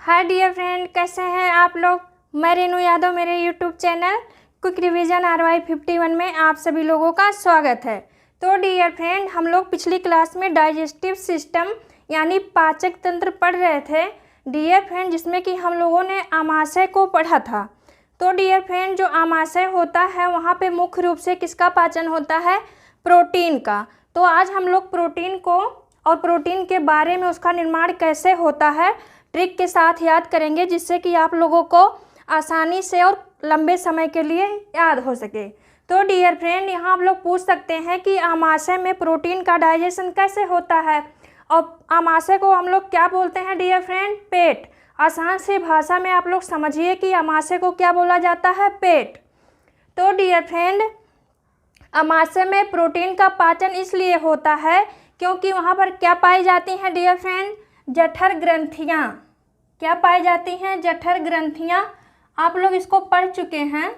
Hi dear friend, कैसे हैं आप लोग। मैं रेनू यादव, मेरे YouTube channel quick revision RY 51 में आप सभी लोगों का स्वागत है। तो डियर फ्रेंड, हम लोग पिछली क्लास में डाइजेस्टिव सिस्टम यानी पाचक तंत्र पढ़ रहे थे डियर फ्रेंड, जिसमें कि हम लोगों ने आमाशय को पढ़ा था। तो डियर फ्रेंड, जो आमाशय होता है वहाँ पे मुख्य रूप से किसका पाचन होता है? प्रोटीन का। तो आज हम लोग प्रोटीन को और प्रोटीन के बारे में, उसका निर्माण कैसे होता है, ट्रिक के साथ याद करेंगे, जिससे कि आप लोगों को आसानी से और लंबे समय के लिए याद हो सके। तो डियर फ्रेंड, यहाँ आप लोग पूछ सकते हैं कि आमाशय में प्रोटीन का डाइजेशन कैसे होता है, और आमाशय को हम लोग क्या बोलते हैं डियर फ्रेंड? पेट। आसान सी भाषा में आप लोग समझिए कि आमाशय को क्या बोला जाता है? पेट। तो डियर फ्रेंड, आमाशय में प्रोटीन का पाचन इसलिए होता है क्योंकि वहाँ पर क्या पाई जाती हैं डियर फ्रेंड? जठर ग्रंथियाँ। क्या पाई जाती हैं? जठर ग्रंथियाँ। आप लोग इसको पढ़ चुके हैं।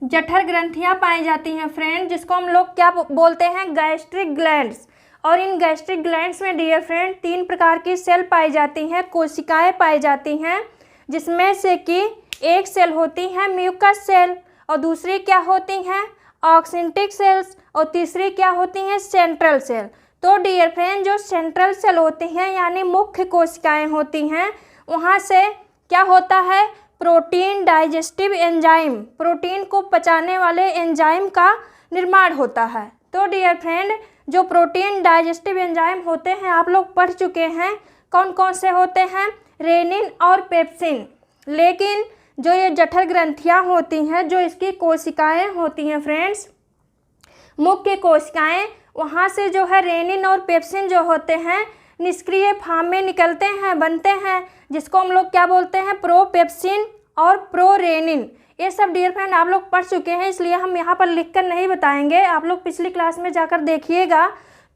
जठर ग्रंथियाँ पाई जाती हैं फ्रेंड, जिसको हम लोग क्या बोलते हैं? Gastric glands. और इन गैस्ट्रिक ग्लैंड्स में डियर फ्रेंड 3 प्रकार की सेल पाई जाती हैं, कोशिकाएं पाई जाती हैं, जिसमें से कि एक सेल होती है म्यूकस सेल, और दूसरी क्या होती हैं? ऑक्सिंटिक सेल्स, और तीसरी क्या होती हैं? Central cell. तो डियर फ्रेंड, जो सेंट्रल सेल होती हैं यानी मुख्य कोशिकाएं होती हैं, वहाँ से क्या होता है? प्रोटीन डाइजेस्टिव एंजाइम, प्रोटीन को पचाने वाले एंजाइम का निर्माण होता है। तो डियर फ्रेंड, जो प्रोटीन डाइजेस्टिव एंजाइम होते हैं आप लोग पढ़ चुके हैं, कौन कौन से होते हैं? रेनिन और पेप्सिन। लेकिन जो ये जठर ग्रंथियाँ होती हैं, जो इसकी कोशिकाएं होती हैं फ्रेंड्स, मुख्य कोशिकाएं, वहाँ से जो है रेनिन और पेप्सिन जो होते हैं निष्क्रिय फॉर्म में निकलते हैं, बनते हैं, जिसको हम लोग क्या बोलते हैं? प्रोपेप्सिन और प्रोरेनिन। ये सब डियर फ्रेंड आप लोग पढ़ चुके हैं, इसलिए हम यहाँ पर लिखकर नहीं बताएंगे, आप लोग पिछली क्लास में जाकर देखिएगा।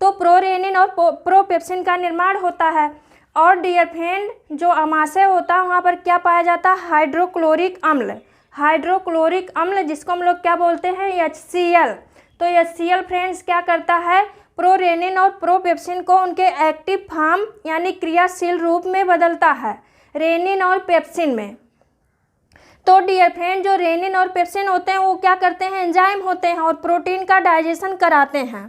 तो प्रोरेनिन और प्रोपेप्सिन का निर्माण होता है। और डियर फ्रेंड, जो आमाशय होता है वहाँ पर क्या पाया जाता है? हाइड्रोक्लोरिक अम्ल। हाइड्रोक्लोरिक अम्ल, जिसको हम लोग क्या बोलते हैं? HCl। तो HCl फ्रेंड्स क्या करता है? प्रोरेनिन और प्रोपेप्सिन को उनके एक्टिव फॉर्म यानी क्रियाशील रूप में बदलता है, रेनिन और पेप्सिन में। तो डियर फ्रेंड, जो रेनिन और पेप्सिन होते हैं वो क्या करते हैं? एंजाइम होते हैं और प्रोटीन का डाइजेशन कराते हैं।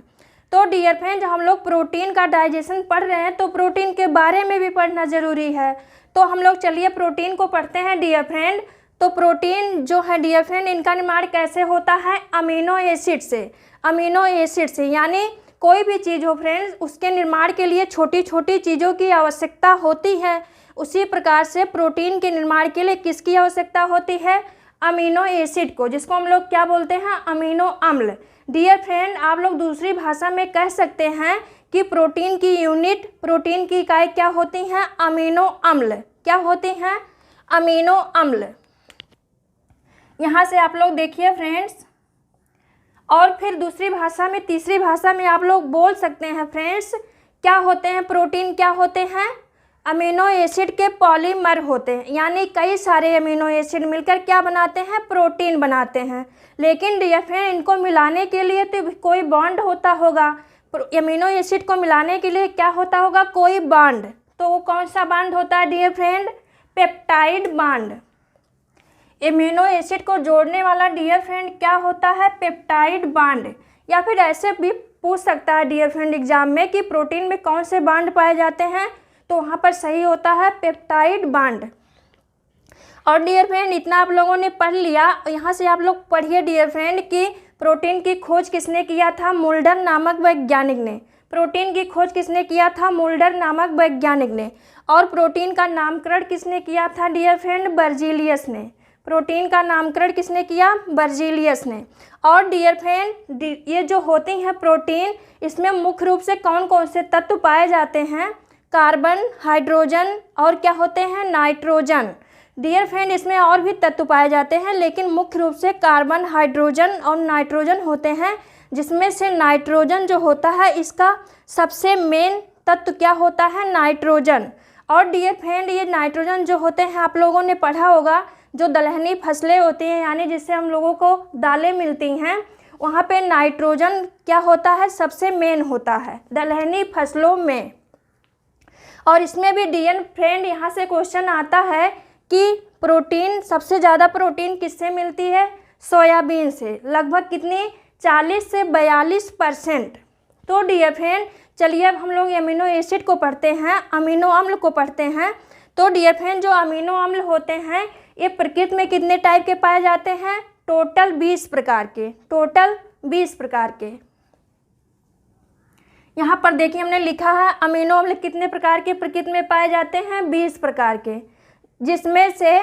तो डियर फ्रेंड, जब हम लोग प्रोटीन का डाइजेशन पढ़ रहे हैं तो प्रोटीन के बारे में भी पढ़ना ज़रूरी है। तो हम लोग चलिए प्रोटीन को पढ़ते हैं डियर फ्रेंड। तो प्रोटीन जो है डियर फ्रेंड, इनका निर्माण कैसे होता है? अमीनो एसिड से। अमीनो एसिड से यानी कोई भी चीज़ हो फ्रेंड्स, उसके निर्माण के लिए छोटी छोटी चीज़ों की आवश्यकता होती है। उसी प्रकार से प्रोटीन के निर्माण के लिए किसकी आवश्यकता होती है? अमीनो एसिड को, जिसको हम लोग क्या बोलते हैं? अमीनो अम्ल। डियर फ्रेंड, आप लोग दूसरी भाषा में कह सकते हैं कि प्रोटीन की यूनिट, प्रोटीन की इकाई क्या होती हैं? अमीनो अम्ल। क्या होती हैं? अमीनो अम्ल। यहाँ से आप लोग देखिए फ्रेंड्स, और फिर दूसरी भाषा में, तीसरी भाषा में आप लोग बोल सकते हैं फ्रेंड्स, क्या होते हैं? प्रोटीन क्या होते हैं? अमीनो एसिड के पॉलीमर होते हैं, यानी कई सारे अमीनो एसिड मिलकर क्या बनाते हैं? प्रोटीन बनाते हैं। लेकिन डियर फ्रेंड, इनको मिलाने के लिए तो कोई बॉन्ड होता होगा। अमीनो एसिड को मिलाने के लिए क्या होता होगा? कोई बॉन्ड। तो वो कौन सा बॉन्ड होता है dear friend? Peptide bond. Amino acid को जोड़ने वाला डियर फ्रेंड क्या होता है? Peptide bond. या फिर ऐसे भी पूछ सकता है डियर फ्रेंड एग्जाम में कि प्रोटीन में कौन से बॉन्ड पाए जाते हैं, तो वहाँ पर सही होता है पेप्टाइड बॉन्ड। और डियर फ्रेंड, इतना आप लोगों ने पढ़ लिया। यहाँ से आप लोग पढ़िए डियर फ्रेंड कि प्रोटीन की खोज किसने किया था? मुल्डर नामक वैज्ञानिक ने। प्रोटीन की खोज किसने किया था? मुल्डर नामक वैज्ञानिक ने। और प्रोटीन का नामकरण किसने किया था डियर फ्रेंड? बर्जीलियस ने। प्रोटीन का नामकरण किसने किया? बर्जीलियस ने। और डियर फ्रेंड, ये जो होती हैं प्रोटीन, इसमें मुख्य रूप से कौन कौन से तत्व पाए जाते हैं? कार्बन, हाइड्रोजन और क्या होते हैं? नाइट्रोजन। डियर फ्रेंड, इसमें और भी तत्व पाए जाते हैं, लेकिन मुख्य रूप से कार्बन, हाइड्रोजन और नाइट्रोजन होते हैं, जिसमें से नाइट्रोजन जो होता है, इसका सबसे मेन तत्व क्या होता है? नाइट्रोजन। और डियर फ्रेंड, ये नाइट्रोजन जो होते हैं आप लोगों ने पढ़ा होगा, जो दलहनी फसलें होती हैं यानी जिससे हम लोगों को दालें मिलती हैं, वहाँ पे नाइट्रोजन क्या होता है? सबसे मेन होता है दलहनी फसलों में। और इसमें भी डियर फ्रेंड यहाँ से क्वेश्चन आता है कि प्रोटीन, सबसे ज़्यादा प्रोटीन किससे मिलती है? सोयाबीन से। लगभग कितनी? 40 से 42%। तो डियर फ्रेंड चलिए अब हम लोग अमीनो एसिड को पढ़ते हैं, अमीनो अम्ल को पढ़ते हैं। तो डियर फ्रेंड जो अमीनो अम्ल होते हैं ये प्रकृति में कितने टाइप के पाए जाते हैं? टोटल 20 प्रकार के। टोटल 20 प्रकार के। यहाँ पर देखिए हमने लिखा है अमीनो अम्ल कितने प्रकार के प्रकृति में पाए जाते हैं? 20 प्रकार के। जिसमें से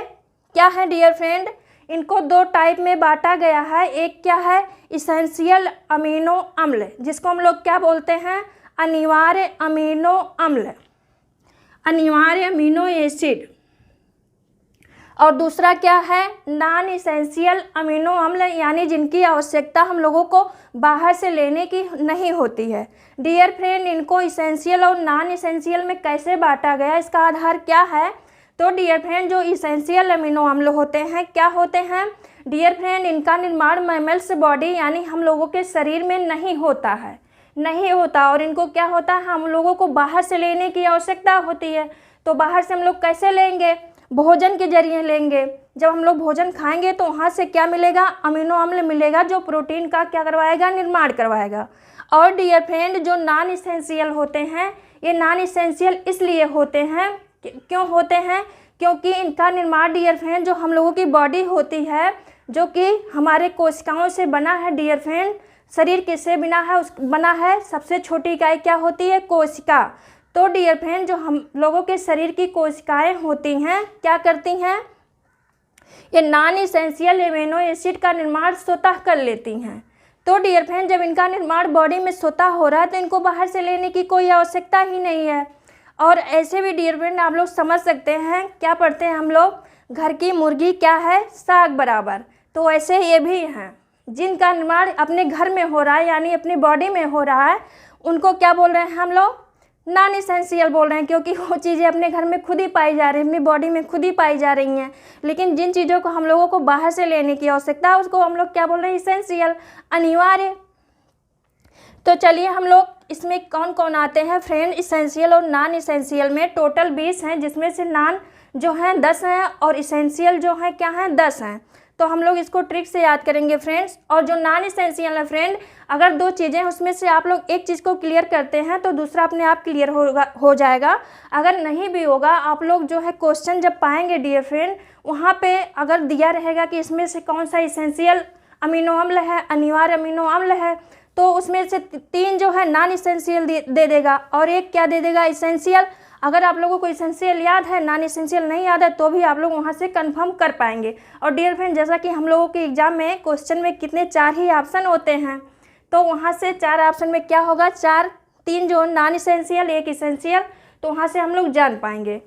क्या है डियर फ्रेंड? इनको 2 टाइप में बांटा गया है। एक क्या है? इसेंशियल अमीनो अम्ल, जिसको हम लोग क्या बोलते हैं? अनिवार्य अमीनो अम्ल, अनिवार्य अमीनो एसिड। और दूसरा क्या है? नॉन इसेंशियल अमीनो अम्ल, यानी जिनकी आवश्यकता हम लोगों को बाहर से लेने की नहीं होती है। डियर फ्रेंड इनको इसेंशियल और नॉन इसेंशियल में कैसे बांटा गया, इसका आधार क्या है? तो डियर फ्रेंड जो इसेंशियल अमीनो अम्ल होते हैं क्या होते हैं? डियर फ्रेंड इनका निर्माण मैमल्स बॉडी यानी हम लोगों के शरीर में नहीं होता है, नहीं होता। और इनको क्या होता है? हम लोगों को बाहर से लेने की आवश्यकता होती है। तो बाहर से हम लोग कैसे लेंगे? भोजन के जरिए लेंगे। जब हम लोग भोजन खाएंगे तो वहाँ से क्या मिलेगा? अमीनो अम्ल मिलेगा, जो प्रोटीन का क्या करवाएगा? निर्माण करवाएगा। और डियर फ्रेंड जो नॉन इसेंशियल होते हैं, ये नॉन इसेंशियल इसलिए होते हैं, क्यों होते हैं? क्योंकि इनका निर्माण डियर फ्रेंड जो हम लोगों की बॉडी होती है, जो कि हमारे कोशिकाओं से बना है। डियर फ्रेंड शरीर किससे बना है? सबसे छोटी इकाई क्या होती है? कोशिका। तो डियर फ्रेंड जो हम लोगों के शरीर की कोशिकाएं होती हैं क्या करती हैं? ये नॉन इसेंशियल अमीनो एसिड का निर्माण स्वतः कर लेती हैं। तो डियर फ्रेंड जब इनका निर्माण बॉडी में स्वतः हो रहा है तो इनको बाहर से लेने की कोई आवश्यकता ही नहीं है। और ऐसे भी डियर फ्रेंड आप लोग समझ सकते हैं, क्या पढ़ते हैं हम लोग? घर की मुर्गी क्या है? साग बराबर। तो ऐसे ये भी हैं जिनका निर्माण अपने घर में हो रहा है, यानी अपनी बॉडी में हो रहा है, उनको क्या बोल रहे हैं हम लोग? नॉन इसेंशियल बोल रहे हैं, क्योंकि वो चीज़ें अपने घर में खुद ही पाई जा रही हैं, अपनी बॉडी में खुद ही पाई जा रही हैं। लेकिन जिन चीज़ों को हम लोगों को बाहर से लेने की आवश्यकता है उसको हम लोग क्या बोल रहे हैं? इसेंशियल, अनिवार्य। तो चलिए हम लोग इसमें कौन कौन आते हैं फ्रेंड? इसेंशियल और नॉन इसेंशियल में टोटल 20 हैं, जिसमें से नॉन जो हैं 10 हैं और इसेंशियल जो हैं क्या हैं? 10 हैं। तो हम लोग इसको ट्रिक से याद करेंगे फ्रेंड्स। और जो नॉन इसेंशियल है फ्रेंड, अगर 2 चीज़ें उसमें से आप लोग एक चीज़ को क्लियर करते हैं तो दूसरा अपने आप क्लियर हो जाएगा। अगर नहीं भी होगा, आप लोग जो है क्वेश्चन जब पाएंगे डियर फ्रेंड, वहाँ पे अगर दिया रहेगा कि इसमें से कौन सा इसेंशियल अमीनो अम्ल है, अनिवार्य अमीनो अम्ल है, तो उसमें से 3 जो है नॉन इसेंशियल दे देगा और एक क्या दे देगा? इसेंशियल। अगर आप लोगों को इसेंशियल याद है, नॉन इसेंशियल नहीं याद है, तो भी आप लोग वहाँ से कंफर्म कर पाएंगे। और डियर फ्रेंड जैसा कि हम लोगों के एग्जाम में क्वेश्चन में कितने 4 ही ऑप्शन होते हैं, तो वहाँ से 4 ऑप्शन में क्या होगा? 3 जो नॉन इसेंशियल, 1 इसेंशियल, तो वहाँ से हम लोग जान पाएंगे।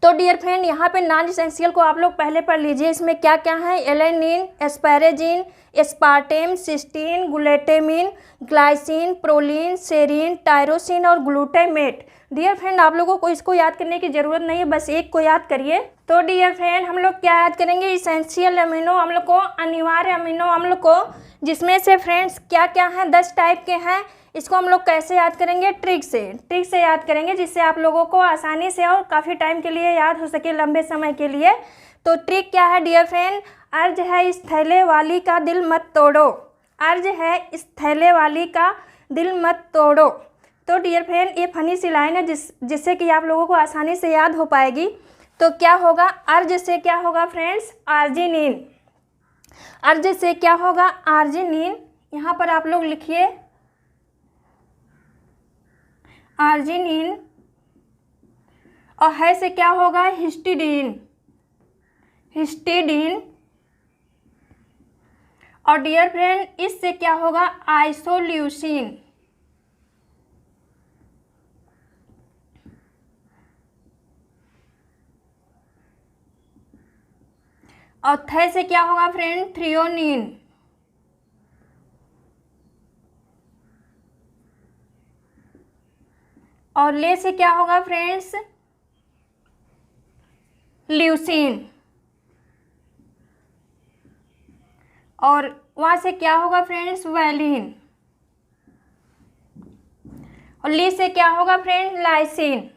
तो डियर फ्रेंड यहाँ पे नॉन इसेंशियल को आप लोग पहले पढ़ लीजिए। इसमें क्या क्या है? Alanine, asparagine, aspartame, cystine, glutamine, glycine, proline, serine, tyrosine और ग्लूटामेट। डियर फ्रेंड आप लोगों को इसको याद करने की ज़रूरत नहीं है, बस एक को याद करिए। तो डियर फ्रेंड हम लोग क्या याद करेंगे? इसेंशियल अमीनो अम्ल को, अनिवार्य अमीनो अम्ल को, जिसमें से फ्रेंड्स क्या क्या हैं? 10 टाइप के हैं। इसको हम लोग कैसे याद करेंगे? ट्रिक से याद करेंगे, जिससे आप लोगों को आसानी से और काफ़ी टाइम के लिए याद हो सके, लंबे समय के लिए। तो ट्रिक क्या है डियर फ्रेंड? अर्ज है इस थैले वाली का दिल मत तोड़ो। अर्ज है इस थैले वाली का दिल मत तोड़ो। तो डियर फ्रेंड ये फनी सी लाइन है जिससे कि आप लोगों को आसानी से याद हो पाएगी। तो क्या होगा? अर्ज से क्या होगा फ्रेंड्स? आर्जिनिन। अर्ज से क्या होगा? आर्जिनिन। यहाँ पर आप लोग लिखिए आर्जिनिन। और है से क्या होगा? हिस्टिडीन। हिस्टिडीन। और डियर फ्रेंड इससे क्या होगा? आइसोल्यूसिन। और थे से क्या होगा फ्रेंड? थ्रियोनिन। और ले से क्या होगा फ्रेंड्स? ल्यूसिन। और वहाँ से क्या होगा फ्रेंड्स? वैलिन। और ली से क्या होगा फ्रेंड? लाइसिन।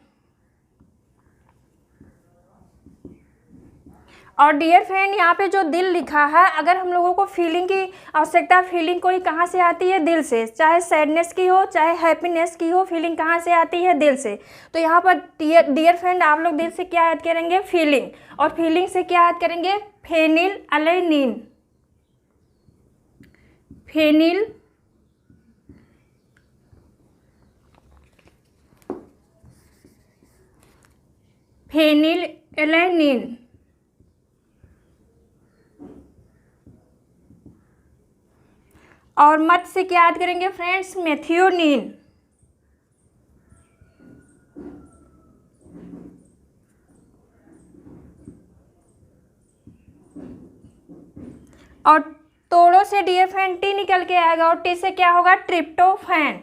और डियर फ्रेंड यहाँ पे जो दिल लिखा है, अगर हम लोगों को फीलिंग की आवश्यकता, फीलिंग कोई कहाँ से आती है? दिल से। चाहे सैडनेस की हो चाहे हैप्पीनेस की हो, फीलिंग कहाँ से आती है? दिल से। तो यहाँ पर डियर फ्रेंड आप लोग दिल से क्या याद करेंगे? फीलिंग। और फीलिंग से क्या याद करेंगे? फेनिलएलैनिन। फेनिलएलैनिन। और मत से क्या याद करेंगे फ्रेंड्स? मेथियोनिन। और तोड़ों से डियर फ्रेंड टी निकल के आएगा, और टी से क्या होगा? ट्रिप्टोफैन।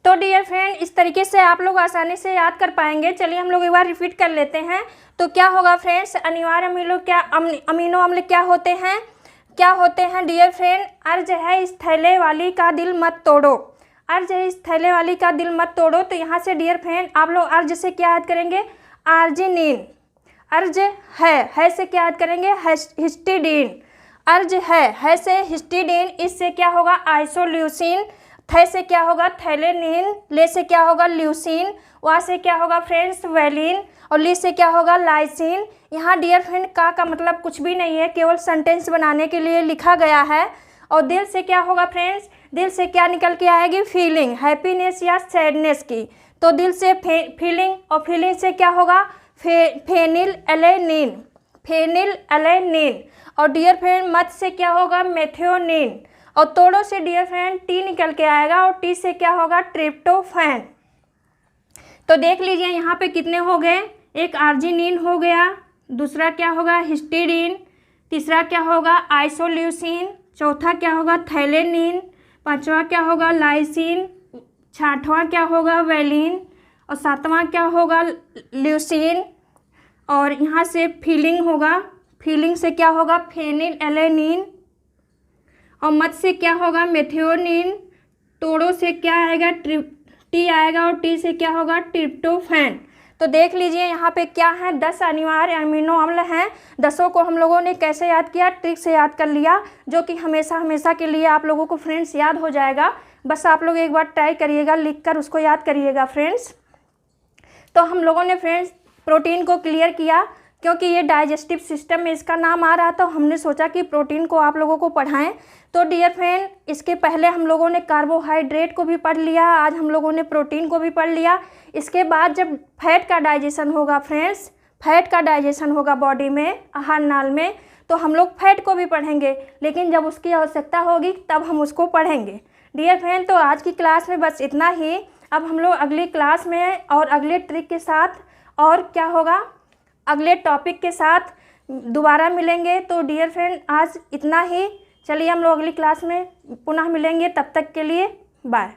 तो डियर फ्रेंड इस तरीके से आप लोग आसानी से याद कर पाएंगे। चलिए हम लोग एक बार रिपीट कर लेते हैं। तो क्या होगा फ्रेंड्स? अनिवार्य अमीनो अम्ल क्या होते हैं? क्या होते हैं डियर फ्रेंड? अर्ज है इस थैले वाली का दिल मत तोड़ो। अर्ज है इस थैले वाली का दिल मत तोड़ो। तो यहाँ से डियर फ्रेंड आप लोग अर्ज से क्या याद करेंगे? आर्जिनिन। अर्ज है से क्या याद करेंगे? हिस्टिडीन। अर्ज है से हिस्टिडीन। इससे क्या होगा? आइसोल्यूसिन। थे से क्या होगा? थैलेनिन। ले से क्या होगा? ल्यूसिन। वा से क्या होगा फ्रेंड्स? वैलिन। और ली से क्या होगा? लाइसिन। यहाँ डियर फ्रेंड का मतलब कुछ भी नहीं है, केवल सेंटेंस बनाने के लिए लिखा गया है। और दिल से क्या होगा फ्रेंड्स? दिल से क्या निकल के आएगी? फीलिंग, हैप्पीनेस या सैडनेस की। तो दिल से फीलिंग, और फीलिंग से क्या होगा? फेनिलएलैनिन। फेनिलएलैनिन। और डियर फ्रेंड मत से क्या होगा? मेथियोनिन। और तोड़ों से डियर फ्रेंड टी निकल के आएगा, और टी से क्या होगा? ट्रिप्टोफैन। तो देख लीजिए यहाँ पे कितने हो गए? एक आर्जिनिन हो गया, दूसरा क्या होगा? हिस्टिडीन, तीसरा क्या होगा? आइसोल्यूसिन, चौथा क्या होगा? थैलेनिन, पांचवा क्या होगा? लाइसिन, छठवां क्या होगा? वैलिन, और सातवां क्या होगा? ल्यूसिन। और यहाँ से फीलिंग होगा, फीलिंग से क्या होगा? फेनिलएलैनिन। और मत से क्या होगा? मेथियोनिन। तोड़ों से क्या आएगा? टी आएगा, और टी से क्या होगा? ट्रिप्टोफैन। तो देख लीजिए यहाँ पे क्या है? 10 अनिवार्य अमीनो अम्ल हैं। 10 को हम लोगों ने कैसे याद किया? ट्रिक से याद कर लिया, जो कि हमेशा के लिए आप लोगों को फ्रेंड्स याद हो जाएगा। बस आप लोग एक बार ट्राई करिएगा, लिख कर उसको याद करिएगा फ्रेंड्स। तो हम लोगों ने फ्रेंड्स प्रोटीन को क्लियर किया, क्योंकि ये डाइजेस्टिव सिस्टम में इसका नाम आ रहा, तो हमने सोचा कि प्रोटीन को आप लोगों को पढ़ाएं। तो डियर फ्रेंड इसके पहले हम लोगों ने कार्बोहाइड्रेट को भी पढ़ लिया, आज हम लोगों ने प्रोटीन को भी पढ़ लिया। इसके बाद जब फैट का डाइजेशन होगा फ्रेंड्स, फैट का डाइजेशन होगा बॉडी में, आहार नाल में, तो हम लोग फैट को भी पढ़ेंगे, लेकिन जब उसकी आवश्यकता होगी तब हम उसको पढ़ेंगे। डियर फ्रेंड तो आज की क्लास में बस इतना ही। अब हम लोग अगली क्लास में और अगले ट्रिक के साथ, और क्या होगा, अगले टॉपिक के साथ दोबारा मिलेंगे। तो डियर फ्रेंड आज इतना ही। चलिए हम लोग अगली क्लास में पुनः मिलेंगे, तब तक के लिए बाय।